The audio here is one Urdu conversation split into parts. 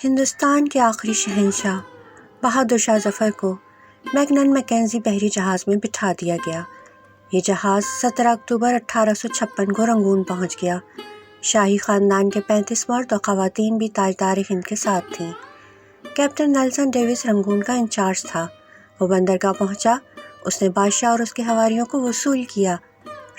ہندوستان کے آخری شہنشاہ بہادر شاہ ظفر کو میگنن میکنزی بحری جہاز میں بٹھا دیا گیا۔ یہ جہاز 17 اکتوبر 1856 کو رنگون پہنچ گیا۔ شاہی خاندان کے 35 مرد اور خواتین بھی تاجدار ہند کے ساتھ تھیں۔ کیپٹن نیلسن ڈیوس رنگون کا انچارج تھا۔ وہ بندرگاہ پہنچا، اس نے بادشاہ اور اس کے حواریوں کو وصول کیا،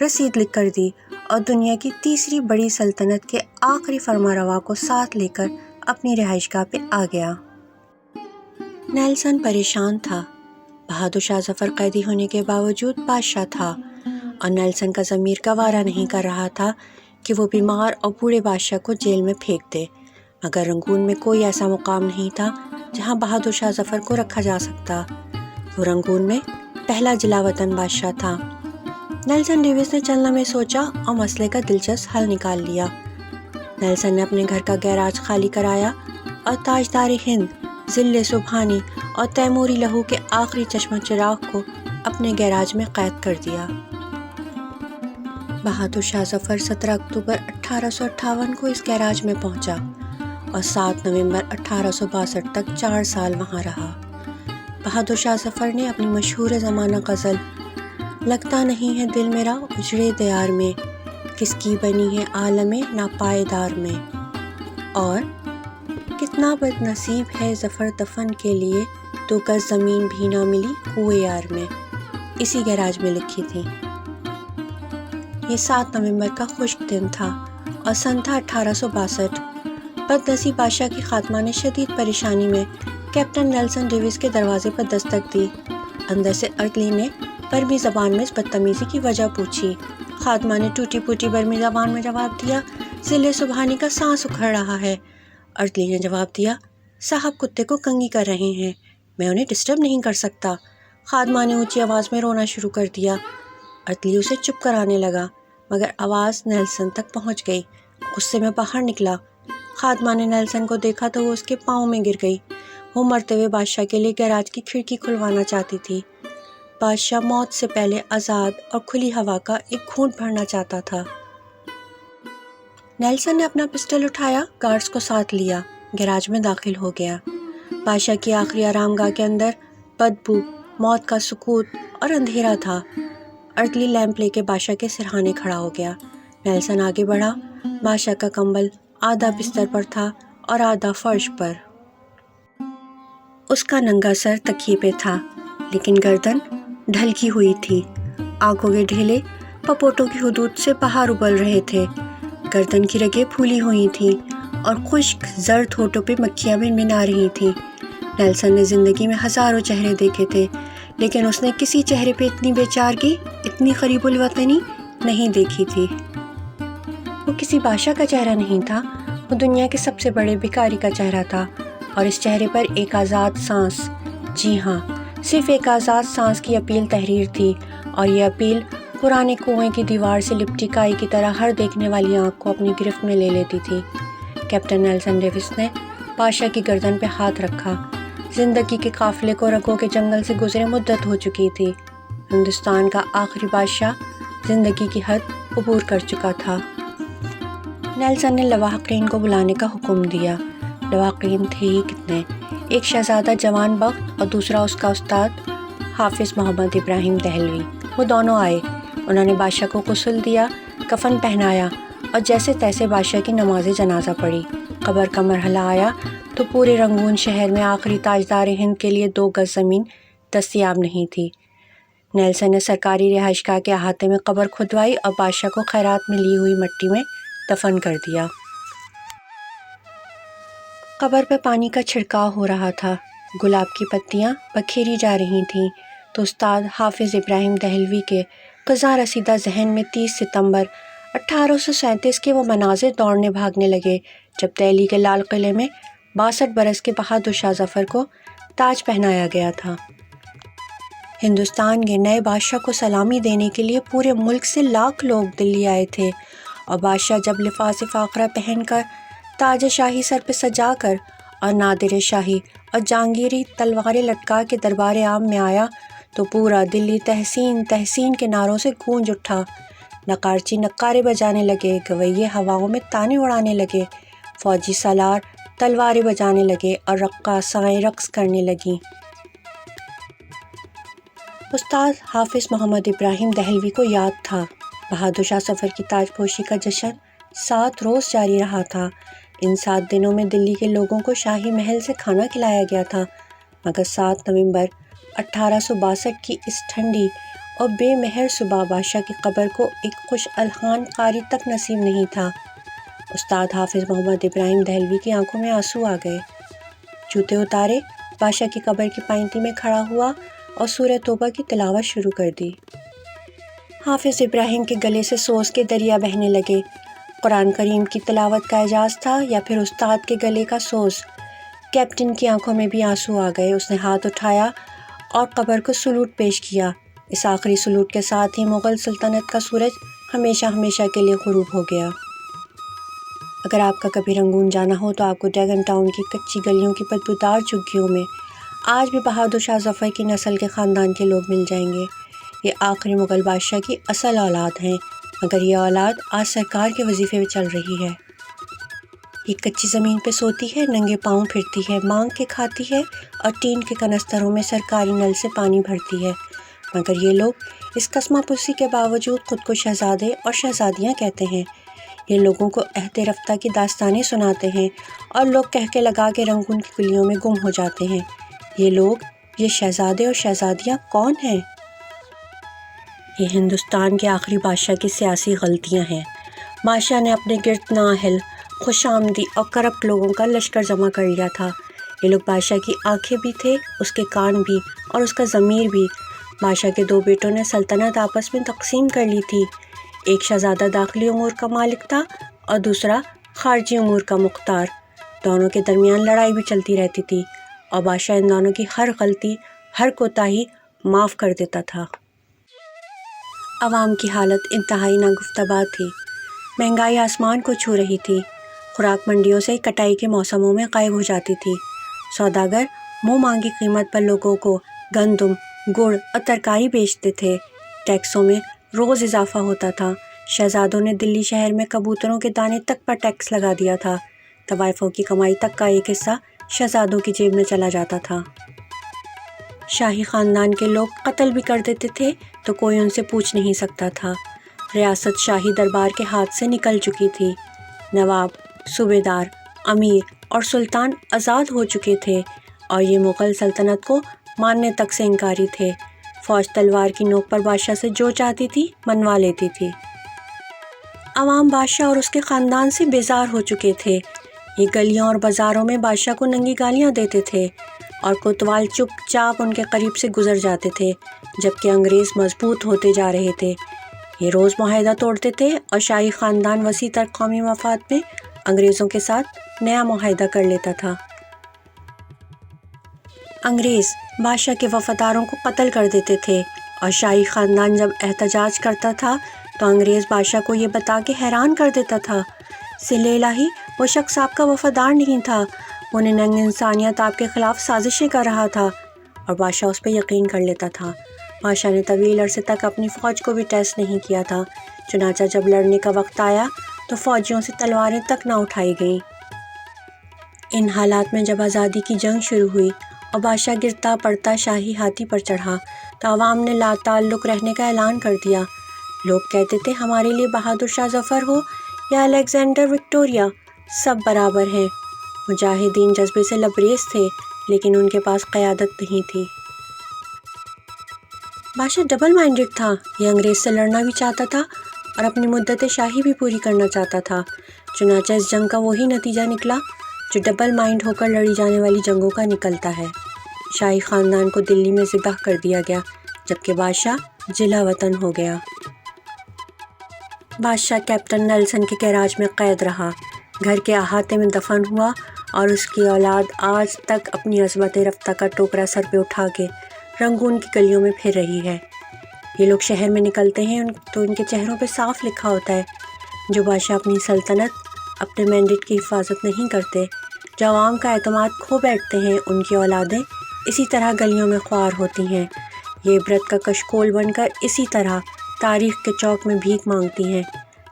رسید لکھ کر دی اور دنیا کی تیسری بڑی سلطنت کے آخری فرمانروا کو ساتھ لے کر اپنی رہائش گاہ پہ آ گیا۔ نیلسن پریشان تھا۔ بہادر شاہ ظفر قیدی ہونے کے باوجود بادشاہ تھا اور نیلسن کا ضمیر گوارا نہیں کر رہا تھا کہ وہ بیمار اور بوڑھے بادشاہ کو جیل میں پھینک دے، مگر رنگون میں کوئی ایسا مقام نہیں تھا جہاں بہادر شاہ ظفر کو رکھا جا سکتا۔ وہ رنگون میں پہلا جلا وطن بادشاہ تھا۔ نیلسن ڈیوس نے چند لمحے سوچا اور مسئلے کا دلچسپ حل نکال لیا۔ نیلسن نے اپنے گھر کا گیراج خالی کرایا اور تاجدار ہند ضلع سبحانی اور تیموری لہو کے آخری چشم و چراغ کو اپنے گیراج میں قید کر دیا۔ بہادر شاہ ظفر 17 اکتوبر 1858 کو اس گیراج میں پہنچا اور 7 نومبر 1862 تک 4 سال وہاں رہا۔ بہادر شاہ ظفر نے اپنی مشہور زمانہ غزل "لگتا نہیں ہے دل میرا اجڑے دیار میں، کس کی بنی ہے عالم ناپائیدار میں" اور "کتنا بد نصیب ہے ظفر دفن کے لیے، 2 گز زمین بھی نہ ملی کوئے یار میں" اسی گیراج میں لکھی تھی۔ یہ 7 نومبر کا خشک دن تھا اور سن تھا 1862۔ بد نصیب بادشاہ کی خاتمہ نے شدید پریشانی میں کیپٹن نیلسن ڈیوس کے دروازے پر دستک دی۔ اندر سے ارطلی نے برمی زبان میں اس بدتمیزی کی وجہ پوچھی۔ خاتمہ نے ٹوٹی پھوٹی برمی زبان میں جواب دیا، "ضلع سبحانی کا سانس اکھڑ رہا ہے"۔ ارطلی نے جواب دیا، "صاحب کتے کو کنگھی کر رہے ہیں، میں انہیں ڈسٹرب نہیں کر سکتا"۔ خاتمہ نے اونچی آواز میں رونا شروع کر دیا۔ ارطلی اسے چپ کرانے لگا، مگر آواز نیلسن تک پہنچ گئی۔ غصے میں باہر نکلا۔ خاتمہ نے نیلسن کو دیکھا تو وہ اس کے پاؤں میں گر گئی۔ وہ مرتے ہوئے بادشاہ کے لیے گیراج کی کھڑکی کھلوانا چاہتی تھی۔ بادشاہ موت سے پہلے آزاد اور کھلی ہوا کا ایک گھونٹ بھرنا چاہتا تھا۔ نیلسن نے اپنا پسٹل اٹھایا، گارڈز کو ساتھ لیا، گیراج میں داخل ہو گیا۔ بادشاہ کی آخری آرام گاہ کے اندر بدبو، موت کا سکوت اور اندھیرا تھا۔ ارطلی لیمپ لے کے بادشاہ کے سرہانے کھڑا ہو گیا۔ نیلسن آگے بڑھا۔ بادشاہ کا کمبل آدھا بستر پر تھا اور آدھا فرش پر۔ اس کا ننگا سر تکیے پہ تھا، لیکن گردن ڈھلکی ہوئی تھی۔ آنکھوں کے ڈھیلے پپوٹوں کی حدود سے باہر ابل رہے تھے۔ گردن کی رگیں پھولی ہوئی تھیں اور خشک زرد ہونٹوں پہ مکھیاں بنبنا رہی تھیں۔ نیلسن نے زندگی میں ہزاروں چہرے دیکھے تھے، لیکن اس نے کسی چہرے پہ اتنی بے چارگی، اتنی قریب الوطنی نہیں دیکھی تھی۔ وہ کسی بادشاہ کا چہرہ نہیں تھا، وہ دنیا کے سب سے بڑے بھکاری کا چہرہ تھا، اور اس چہرے پر ایک آزاد سانس، جی ہاں، صرف ایک آزاد سانس کی اپیل تحریر تھی، اور یہ اپیل پرانے کنویں کی دیوار سے لپٹی کائی کی طرح ہر دیکھنے والی آنکھ کو اپنی گرفت میں لے لیتی تھی۔ کیپٹن نیلسن ڈیوس نے بادشاہ کی گردن پہ ہاتھ رکھا۔ زندگی کے قافلے کو رگوں کے جنگل سے گزرے مدت ہو چکی تھی۔ ہندوستان کا آخری بادشاہ زندگی کی حد عبور کر چکا تھا۔ نیلسن نے لواحقین کو بلانے کا حکم دیا۔ لواحقین تھے ہی کتنے، ایک شہزادہ جوان بخت اور دوسرا اس کا استاد حافظ محمد ابراہیم دہلوی۔ وہ دونوں آئے۔ انہوں نے بادشاہ کو غسل دیا، کفن پہنایا اور جیسے تیسے بادشاہ کی نماز جنازہ پڑھی۔ قبر کا مرحلہ آیا تو پورے رنگون شہر میں آخری تاجدار ہند کے لیے 2 گز زمین دستیاب نہیں تھی۔ نیلسن نے سرکاری رہائش گاہ کے احاطے میں قبر کھدوائی اور بادشاہ کو خیرات میں لی ہوئی مٹی میں دفن کر دیا۔ قبر پہ پانی کا چھڑکاؤ ہو رہا تھا، گلاب کی پتیاں بکھیری جا رہی تھیں تو استاد حافظ ابراہیم دہلوی کے قضا رسیدہ ذہن میں 30 ستمبر 1837 کے وہ مناظر دوڑنے بھاگنے لگے جب دہلی کے لال قلعے میں 62 برس کے بہادر شاہ ظفر کو تاج پہنایا گیا تھا۔ ہندوستان کے نئے بادشاہ کو سلامی دینے کے لیے پورے ملک سے لاکھ لوگ دلی آئے تھے، اور بادشاہ جب لباس فاقرہ پہن کر، تاج شاہی سر پہ سجا کر اور نادر شاہی اور جہانگیری تلواریں لٹکا کے دربار عام میں آیا تو پورا دلی تحسین تحسین کے نعروں سے گونج اٹھا۔ نقارچی نقارے بجانے لگے، گویے ہواؤں میں تانے اڑانے لگے، فوجی سالار تلواریں بجانے لگے اور رقاصائیں رقص کرنے لگیں۔ استاد حافظ محمد ابراہیم دہلوی کو یاد تھا، بہادر شاہ ظفر کی تاج پوشی کا جشن 7 روز جاری رہا تھا۔ ان 7 دنوں میں دلی کے لوگوں کو شاہی محل سے کھانا کھلایا گیا تھا، مگر 7 نومبر 1862 کی اس ٹھنڈی اور بے مہر صبح بادشاہ کی قبر کو ایک خوش الحان قاری تک نصیب نہیں تھا۔ استاد حافظ محمد ابراہیم دہلوی کی آنکھوں میں آنسو آ گئے۔ جوتے اتارے، بادشاہ کی قبر کی پائنتی میں کھڑا ہوا اور سورہ توبہ کی تلاوت شروع کر دی۔ حافظ ابراہیم کے گلے سے سوز کے دریا بہنے لگے۔ قرآن کریم کی تلاوت کا اعجاز تھا یا پھر استاد کے گلے کا سوز؟ کیپٹن کی آنکھوں میں بھی آنسو آ گئے۔ اس نے ہاتھ اٹھایا اور قبر کو سلوٹ پیش کیا۔ اس آخری سلوٹ کے ساتھ ہی مغل سلطنت کا سورج ہمیشہ ہمیشہ کے لیے غروب ہو گیا۔ اگر آپ کا کبھی رنگون جانا ہو تو آپ کو ڈیگن ٹاؤن کی کچی گلیوں کی بدبودار جھگیوں میں آج بھی بہادر شاہ ظفر کی نسل کے خاندان کے لوگ مل جائیں گے۔ یہ آخری مغل بادشاہ کی اصل اولاد ہیں، مگر یہ اولاد آج سرکار کے وظیفے میں چل رہی ہے۔ یہ کچی زمین پہ سوتی ہے، ننگے پاؤں پھرتی ہے، مانگ کے کھاتی ہے اور ٹین کے کنستروں میں سرکاری نل سے پانی بھرتی ہے، مگر یہ لوگ اس قسمہ پرسی کے باوجود خود کو شہزادے اور شہزادیاں کہتے ہیں۔ یہ لوگوں کو عہد رفتہ کی داستانیں سناتے ہیں اور لوگ کہہ کے لگا کے رنگون کی گلیوں میں گم ہو جاتے ہیں۔ یہ لوگ، یہ شہزادے اور شہزادیاں کون ہیں؟ یہ ہندوستان کے آخری بادشاہ کی سیاسی غلطیاں ہیں۔ بادشاہ نے اپنے گرد نااہل، خوش آمدی اور کرپٹ لوگوں کا لشکر جمع کر لیا تھا۔ یہ لوگ بادشاہ کی آنکھیں بھی تھے، اس کے کان بھی اور اس کا ضمیر بھی۔ بادشاہ کے 2 بیٹوں نے سلطنت آپس میں تقسیم کر لی تھی۔ ایک شہزادہ داخلی امور کا مالک تھا اور دوسرا خارجی امور کا مختار۔ دونوں کے درمیان لڑائی بھی چلتی رہتی تھی اور بادشاہ ان دونوں کی ہر غلطی، ہر کوتاہی معاف کر دیتا تھا۔ عوام کی حالت انتہائی ناگفتبا تھی۔ مہنگائی آسمان کو چھو رہی تھی۔ خوراک منڈیوں سے کٹائی کے موسموں میں غائب ہو جاتی تھی۔ سوداگر منہ مانگی قیمت پر لوگوں کو گندم، گڑ اور ترکاری بیچتے تھے۔ ٹیکسوں میں روز اضافہ ہوتا تھا۔ شہزادوں نے دلی شہر میں کبوتروں کے دانے تک پر ٹیکس لگا دیا تھا۔ طوائفوں کی کمائی تک کا ایک حصہ شہزادوں کی جیب میں چلا جاتا تھا۔ شاہی خاندان کے لوگ قتل بھی کر دیتے تھے تو کوئی ان سے پوچھ نہیں سکتا تھا۔ ریاست شاہی دربار کے ہاتھ سے نکل چکی تھی۔ نواب، صوبیدار، امیر اور سلطان آزاد ہو چکے تھے اور یہ مغل سلطنت کو ماننے تک سے انکاری تھے۔ فوج تلوار کی نوک پر بادشاہ سے جو چاہتی تھی منوا لیتی تھی۔ عوام بادشاہ اور اس کے خاندان سے بیزار ہو چکے تھے۔ یہ گلیوں اور بازاروں میں بادشاہ کو ننگی گالیاں دیتے تھے اور کوتوال چپ چاپ ان کے قریب سے گزر جاتے تھے، جبکہ انگریز مضبوط ہوتے جا رہے تھے۔ یہ روز معاہدہ توڑتے تھے اور شاہی خاندان وسیع تر قومی مفاد میں انگریزوں کے ساتھ نیا معاہدہ کر لیتا تھا۔ انگریز بادشاہ کے وفاداروں کو قتل کر دیتے تھے اور شاہی خاندان جب احتجاج کرتا تھا تو انگریز بادشاہ کو یہ بتا کے حیران کر دیتا تھا، صلہ الہی وہ شخص آپ کا وفادار نہیں تھا، وہ ننگ انسانیت آپ کے خلاف سازشیں کر رہا تھا، اور بادشاہ اس پہ یقین کر لیتا تھا۔ بادشاہ نے طویل عرصے تک اپنی فوج کو بھی ٹیسٹ نہیں کیا تھا، چنانچہ جب لڑنے کا وقت آیا تو فوجیوں سے تلواریں تک نہ اٹھائی گئیں۔ ان حالات میں جب آزادی کی جنگ شروع ہوئی اور بادشاہ گرتا پڑتا شاہی ہاتھی پر چڑھا تو عوام نے لا تعلق رہنے کا اعلان کر دیا۔ لوگ کہتے تھے ہمارے لیے بہادر شاہ ظفر ہو یا الیگزینڈر وکٹوریہ، سب برابر ہیں۔ مجاہدین جذبے سے لبریز تھے لیکن ان کے پاس قیادت نہیں تھی۔ بادشاہ ڈبل مائنڈڈ تھا، یہ انگریز سے لڑنا بھی چاہتا تھا اور اپنی مدت شاہی بھی پوری کرنا چاہتا تھا۔ چنانچہ اس جنگ کا وہی نتیجہ نکلا جو ڈبل مائنڈ ہو کر لڑی جانے والی جنگوں کا نکلتا ہے۔ شاہی خاندان کو دلی میں ذبح کر دیا گیا جبکہ بادشاہ جلا وطن ہو گیا۔ بادشاہ کیپٹن نیلسن کے گیراج میں قید رہا، گھر کے احاطے میں دفن ہوا اور اس کی اولاد آج تک اپنی عظمت رفتہ کا ٹوکرا سر پہ اٹھا کے رنگون کی گلیوں میں پھر رہی ہے۔ یہ لوگ شہر میں نکلتے ہیں تو ان کے چہروں پہ صاف لکھا ہوتا ہے، جو بادشاہ اپنی سلطنت، اپنے مینڈیٹ کی حفاظت نہیں کرتے، جو عوام کا اعتماد کھو بیٹھتے ہیں، ان کی اولادیں اسی طرح گلیوں میں خوار ہوتی ہیں۔ یہ عبرت کا کشکول بن کر اسی طرح تاریخ کے چوک میں بھیک مانگتی ہیں،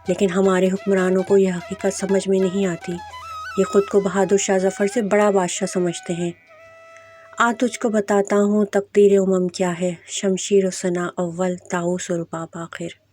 لیکن ہمارے حکمرانوں کو یہ حقیقت سمجھ میں نہیں آتی۔ یہ خود کو بہادر شاہ ظفر سے بڑا بادشاہ سمجھتے ہیں۔ تجھ کو بتاتا ہوں تقدیر امم کیا ہے، شمشیر و ثنا اول طاؤس و رباب آخر۔